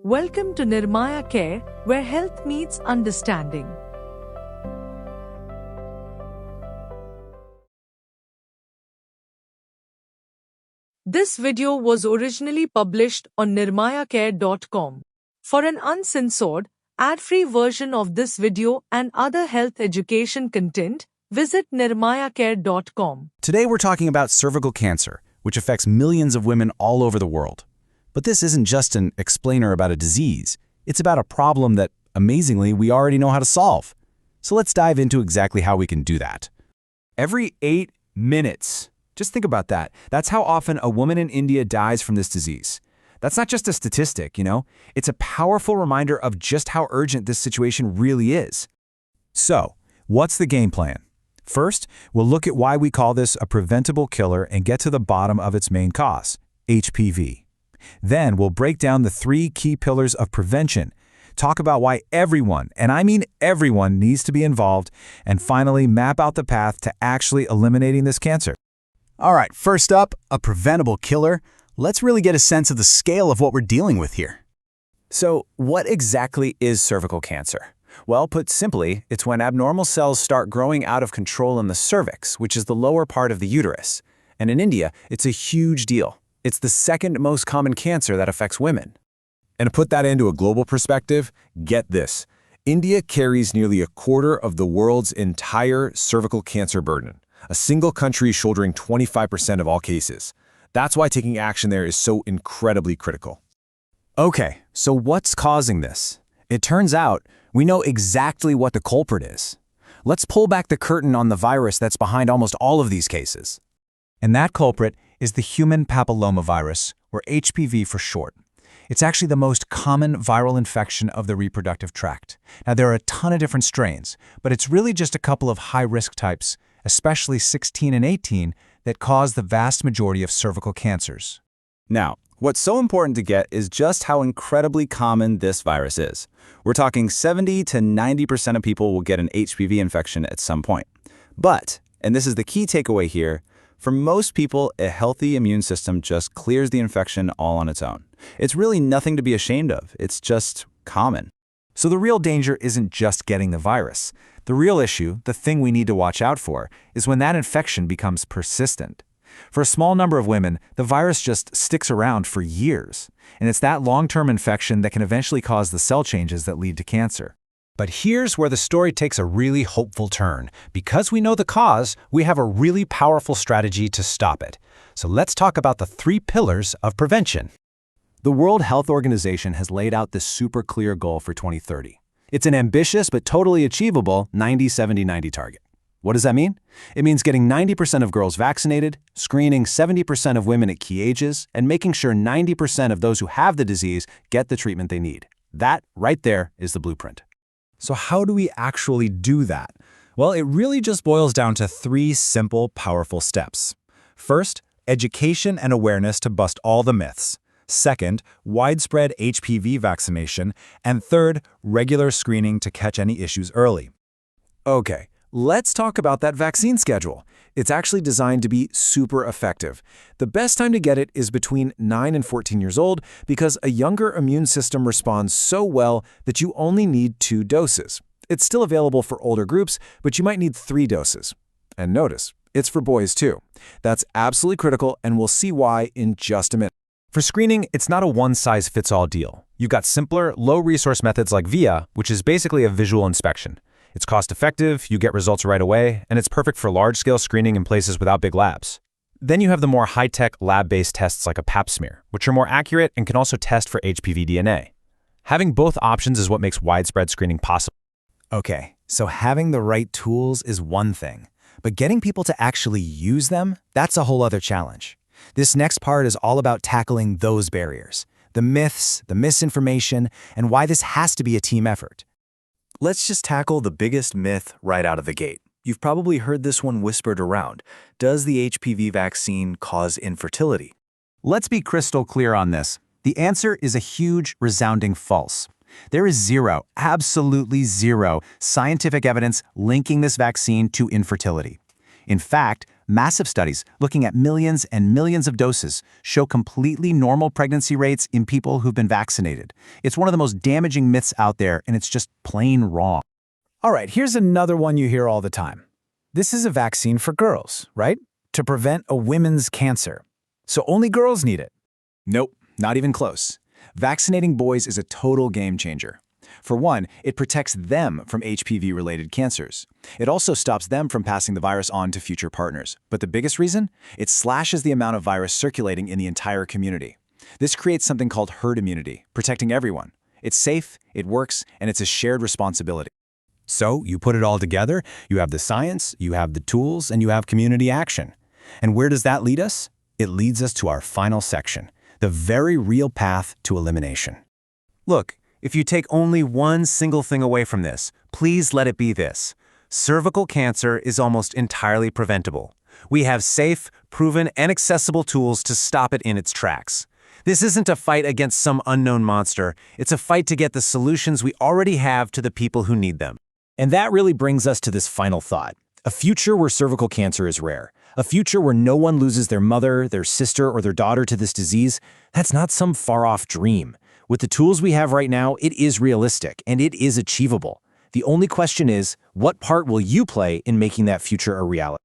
Welcome to Nirmaya Care, where health meets understanding. This video was originally published on nirmayacare.com. For an uncensored, ad-free version of this video and other health education content, visit nirmayacare.com. Today we're talking about cervical cancer, which affects millions of women all over the world. But this isn't just an explainer about a disease. It's about a problem that, amazingly, we already know how to solve. So let's dive into exactly how we can do that. Every 8 minutes. Just think about that. That's how often a woman in India dies from this disease. That's not just a statistic, It's a powerful reminder of just how urgent this situation really is. So, what's the game plan? First, we'll look at why we call this a preventable killer and get to the bottom of its main cause, HPV. Then we'll break down the 3 key pillars of prevention, talk about why everyone, and I mean everyone, needs to be involved, and finally map out the path to actually eliminating this cancer. All right, first up, a preventable killer. Let's really get a sense of the scale of what we're dealing with here. So, what exactly is cervical cancer? Well, put simply, it's when abnormal cells start growing out of control in the cervix, which is the lower part of the uterus. And in India, it's a huge deal. It's the second most common cancer that affects women. And to put that into a global perspective, get this. India carries nearly a quarter of the world's entire cervical cancer burden, a single country shouldering 25% of all cases. That's why taking action there is so incredibly critical. Okay, so what's causing this? It turns out we know exactly what the culprit is. Let's pull back the curtain on the virus that's behind almost all of these cases. And that culprit is the human papillomavirus, or HPV for short. It's actually the most common viral infection of the reproductive tract. Now, there are a ton of different strains, but it's really just a couple of high-risk types, especially 16 and 18, that cause the vast majority of cervical cancers. Now, what's so important to get is just how incredibly common this virus is. We're talking 70 to 90% of people will get an HPV infection at some point. But, and this is the key takeaway here, for most people, a healthy immune system just clears the infection all on its own. It's really nothing to be ashamed of. It's just common. So the real danger isn't just getting the virus. The real issue, the thing we need to watch out for, is when that infection becomes persistent. For a small number of women, the virus just sticks around for years, and it's that long-term infection that can eventually cause the cell changes that lead to cancer. But here's where the story takes a really hopeful turn. Because we know the cause, we have a really powerful strategy to stop it. So let's talk about the 3 pillars of prevention. The World Health Organization has laid out this super clear goal for 2030. It's an ambitious but totally achievable 90-70-90 target. What does that mean? It means getting 90% of girls vaccinated, screening 70% of women at key ages, and making sure 90% of those who have the disease get the treatment they need. That, right there, is the blueprint. So how do we actually do that? Well, it really just boils down to 3 simple, powerful steps. First, education and awareness to bust all the myths. Second, widespread HPV vaccination. And third, regular screening to catch any issues early. Okay, let's talk about that vaccine schedule. It's actually designed to be super effective. The best time to get it is between 9 and 14 years old because a younger immune system responds so well that you only need 2 doses. It's still available for older groups, but you might need 3 doses. And notice, it's for boys too. That's absolutely critical, and we'll see why in just a minute. For screening, it's not a one-size-fits-all deal. You've got simpler, low-resource methods like VIA, which is basically a visual inspection. It's cost-effective, you get results right away, and it's perfect for large-scale screening in places without big labs. Then you have the more high-tech, lab-based tests like a pap smear, which are more accurate and can also test for HPV DNA. Having both options is what makes widespread screening possible. Okay, so having the right tools is one thing, but getting people to actually use them, that's a whole other challenge. This next part is all about tackling those barriers, the myths, the misinformation, and why this has to be a team effort. Let's just tackle the biggest myth right out of the gate. You've probably heard this one whispered around. Does the HPV vaccine cause infertility? Let's be crystal clear on this. The answer is a huge, resounding false. There is zero, absolutely zero, scientific evidence linking this vaccine to infertility. In fact, massive studies looking at millions and millions of doses show completely normal pregnancy rates in people who've been vaccinated. It's one of the most damaging myths out there, and it's just plain wrong. All right, here's another one you hear all the time. This is a vaccine for girls, right? To prevent a women's cancer. So only girls need it. Nope, not even close. Vaccinating boys is a total game changer. For one, it protects them from HPV-related cancers. It also stops them from passing the virus on to future partners. But the biggest reason? It slashes the amount of virus circulating in the entire community. This creates something called herd immunity, protecting everyone. It's safe, it works, and it's a shared responsibility. So, you put it all together, you have the science, you have the tools, and you have community action. And where does that lead us? It leads us to our final section, the very real path to elimination. Look, if you take only one single thing away from this, please let it be this. Cervical cancer is almost entirely preventable. We have safe, proven, and accessible tools to stop it in its tracks. This isn't a fight against some unknown monster. It's a fight to get the solutions we already have to the people who need them. And that really brings us to this final thought. A future where cervical cancer is rare. A future where no one loses their mother, their sister, or their daughter to this disease. That's not some far-off dream. With the tools we have right now, it is realistic, and it is achievable. The only question is, what part will you play in making that future a reality?